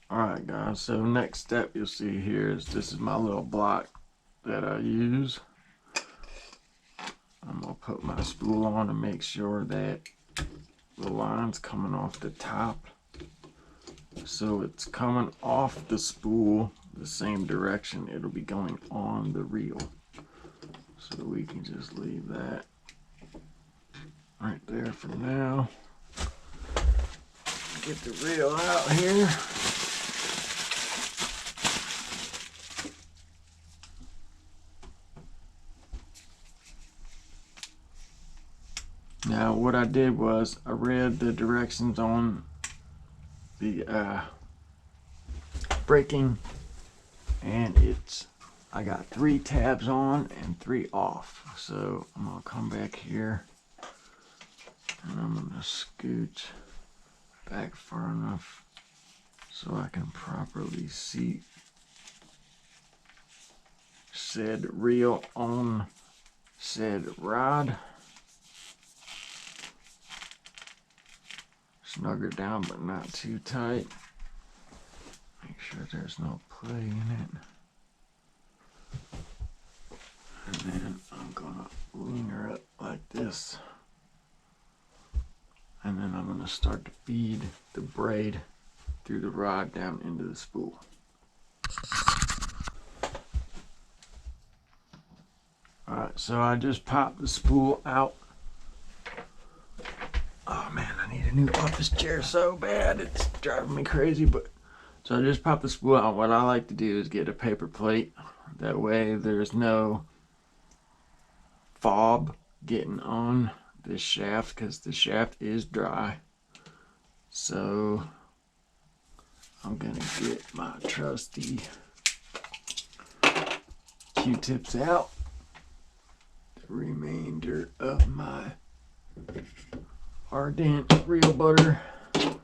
Alright guys, so next step you'll see here is this is my little block that I use. I'm going to put my spool on to make sure that the line's coming off the top. So it's coming off the spool the same direction it'll be going on the reel. So we can just leave that right there for now. Get the reel out here. Now what I did was I read the directions on the braking, and I got 3 tabs on and 3 off. So I'm gonna come back here and I'm gonna scooch back far enough so I can properly see said reel on said rod. Snug her down but not too tight. Make sure there's no play in it. And then I'm gonna lean her up like this. And then I'm gonna start to feed the braid through the rod down into the spool. Alright, so I just popped the spool out. Oh man, I need a new office chair so bad. It's driving me crazy. But so I just popped the spool out. What I like to do is get a paper plate. That way there's no fob getting on this shaft, because the shaft is dry. So I'm gonna get my trusty Q-tips out. The remainder of my Ardent reel butter. And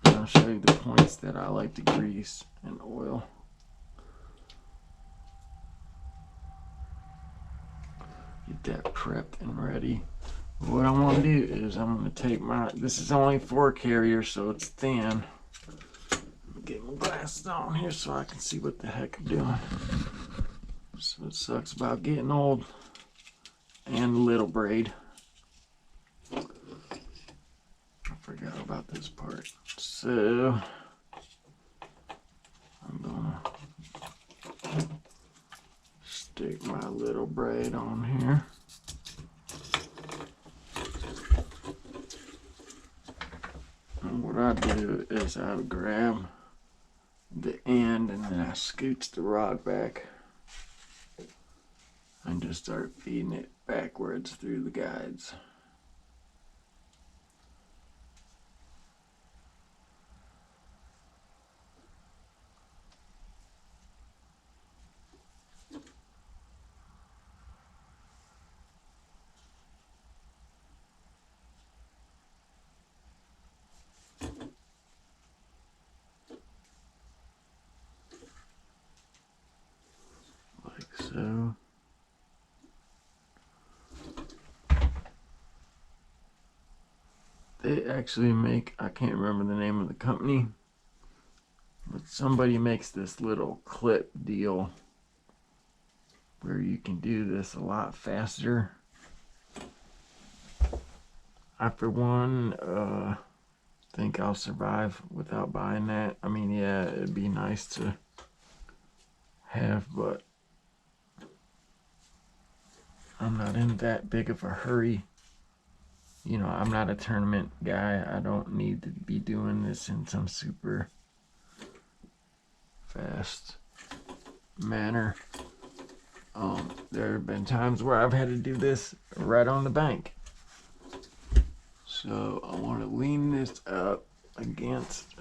I'll show you the points that I like to grease and oil. Get that prepped and ready. What I want to do is I'm going to take this is only 4 carrier, so it's thin. Get my glasses on here so I can see what the heck I'm doing. So it sucks about getting old and little braid. Forgot about this part. So I'm gonna stick my little braid on here. And what I do is I grab the end and then I scooch the rod back and just start feeding it backwards through the guides. So they actually make, I can't remember the name of the company, but somebody makes this little clip deal where you can do this a lot faster. I for one think I'll survive without buying that. I mean, yeah, it'd be nice to have, but I'm not in that big of a hurry. You know, I'm not a tournament guy. I don't need to be doing this in some super fast manner. There have been times where I've had to do this right on the bank. So I want to lean this up against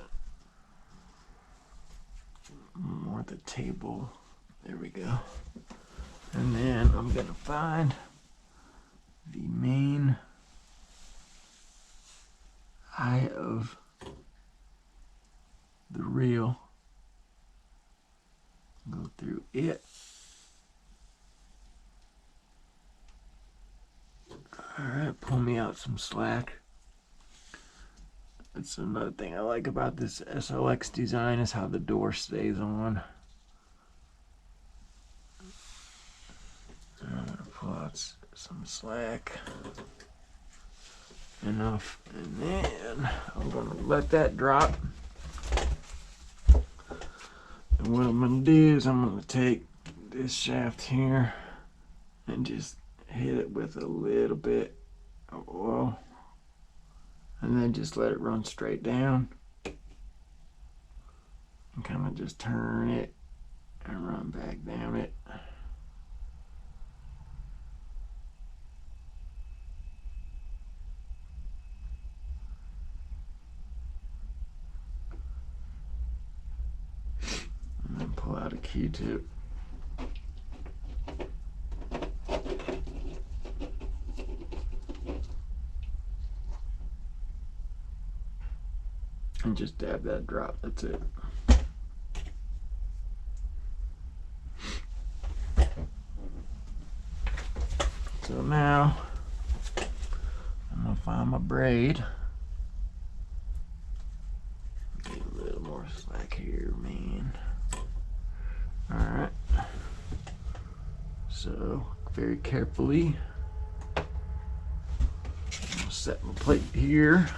more the table. There we go. And then I'm going to find the main eye of the reel. Go through it. Alright, pull me out some slack. That's another thing I like about this SLX design is how the door stays on. I'm gonna pull out some slack. Enough, and then I'm gonna let that drop. And what I'm gonna do is I'm gonna take this shaft here and just hit it with a little bit of oil, and then just let it run straight down, and kind of just turn it and run back down it. And then pull out a Q-tip. And just dab that drop, that's it. So now, I'm gonna find my braid. Get a little more slack here, man. Alright. So, very carefully, I'm gonna set my plate here.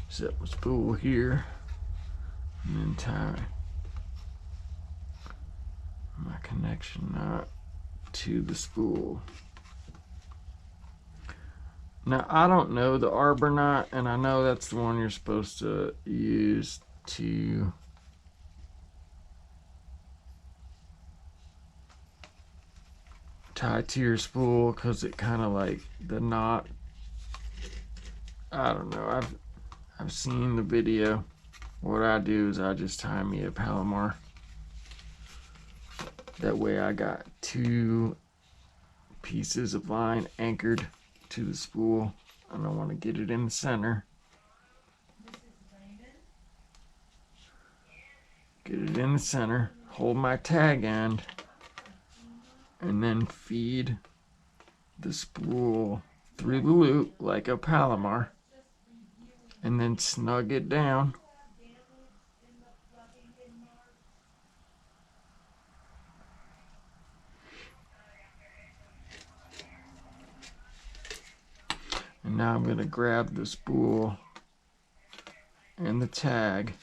Set my spool here, and then tie my connection knot to the spool. Now I don't know the arbor knot, and I know that's the one you're supposed to use to tie to your spool, because it kind of like the knot, I don't know, I've seen the video. What I do is I just tie me a Palomar. That way I got 2 pieces of line anchored to the spool. I don't want to get it in the center. Get it in the center, hold my tag end, and then feed the spool through the loop like a Palomar. And then snug it down. And now I'm going to grab the spool and the tag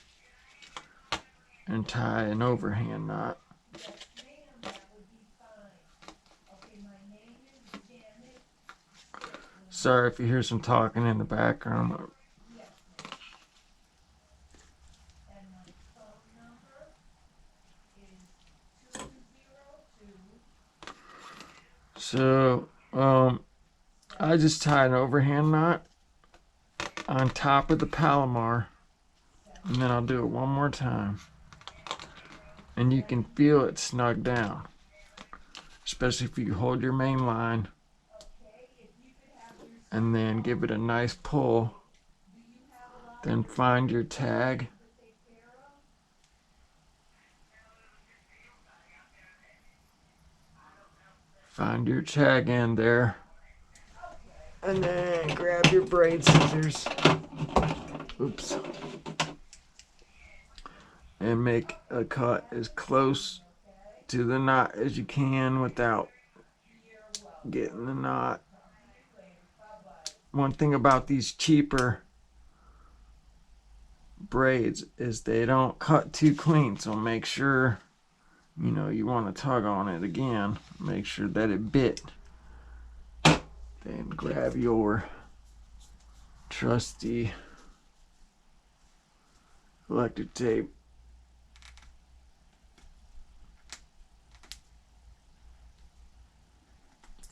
and tie an overhand knot. Sorry if you hear some talking in the background. So, I just tie an overhand knot on top of the Palomar, and then I'll do it one more time. And you can feel it snug down, especially if you hold your main line and then give it a nice pull. Then find your tag. Find your tag end there. And then grab your braid scissors. Oops. And make a cut as close to the knot as you can without getting the knot. One thing about these cheaper braids is they don't cut too clean, so make sure, you know, you want to tug on it again, make sure that it bit. Then grab your trusty electric tape.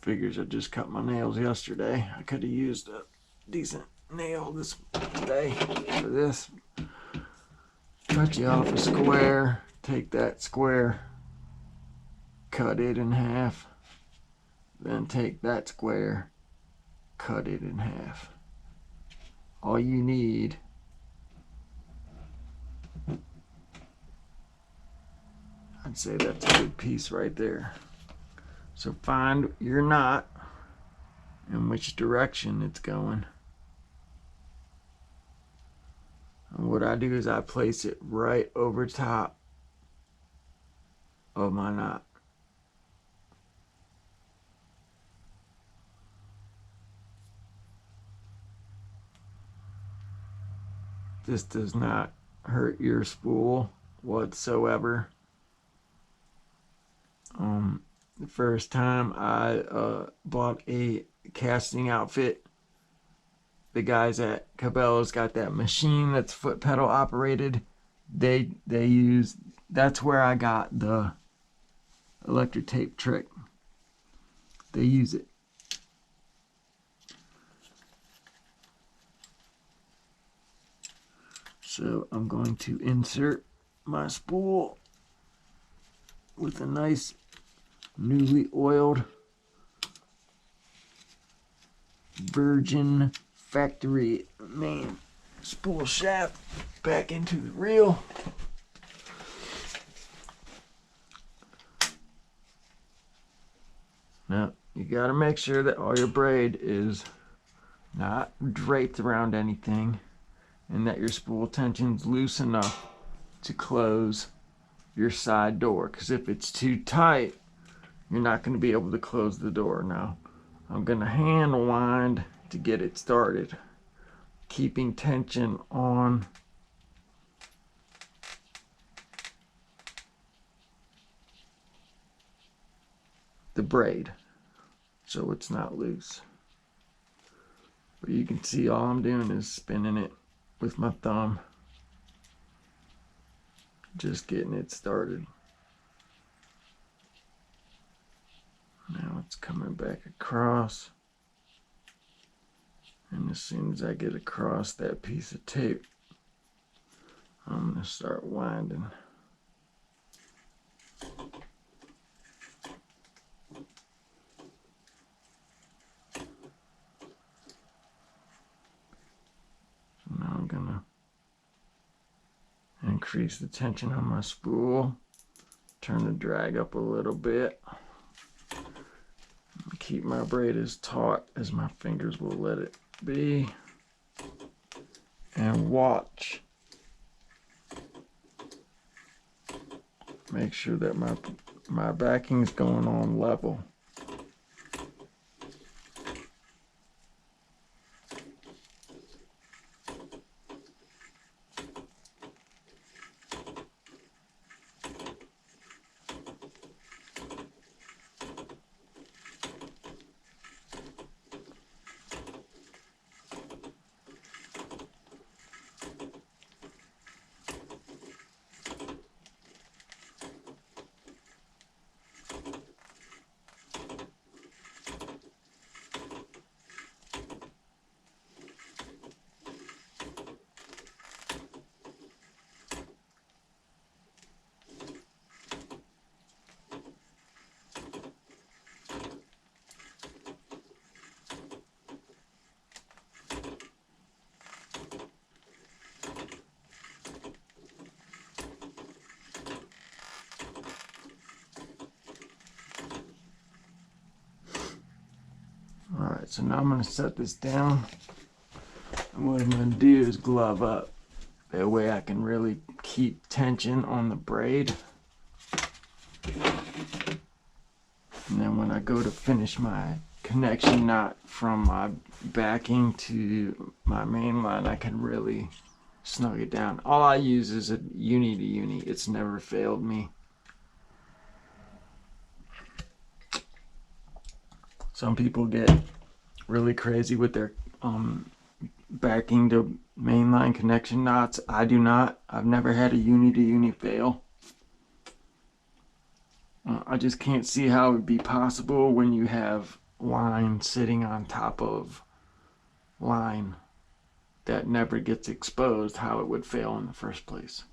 Figures I just cut my nails yesterday. I could have used a decent nail this day for this. Cut you off a square, take that square, cut it in half, then take that square, cut it in half. All you need I'd say that's a good piece right there. So find your knot and which direction it's going. And what I do is I place it right over top of my knot. This does not hurt your spool whatsoever. The first time I bought a casting outfit, the guys at Cabela's got that machine that's foot pedal operated. They use, that's where I got the electric tape trick. They use it. So I'm going to insert my spool with a nice newly oiled virgin factory main spool shaft back into the reel. Now you got to make sure that all your braid is not draped around anything and that your spool tension's loose enough to close your side door, because if it's too tight you're not going to be able to close the door. Now I'm going to hand wind to get it started, keeping tension on the braid so it's not loose. But you can see all I'm doing is spinning it with my thumb, just getting it started. Now it's coming back across, and as soon as I get across that piece of tape, I'm going to start winding. So now I'm going to increase the tension on my spool, turn the drag up a little bit. Keep my braid as taut as my fingers will let it be, and watch. Make sure that my backing's going on level. Alright, so now I'm going to set this down, and what I'm going to do is glove up. That way I can really keep tension on the braid. And then when I go to finish my connection knot from my backing to my main line, I can really snug it down. All I use is a uni to uni. It's never failed me. Some people get really crazy with their backing to mainline connection knots. I do not. I've never had a uni to uni fail. I just can't see how it would be possible when you have line sitting on top of line that never gets exposed, how it would fail in the first place.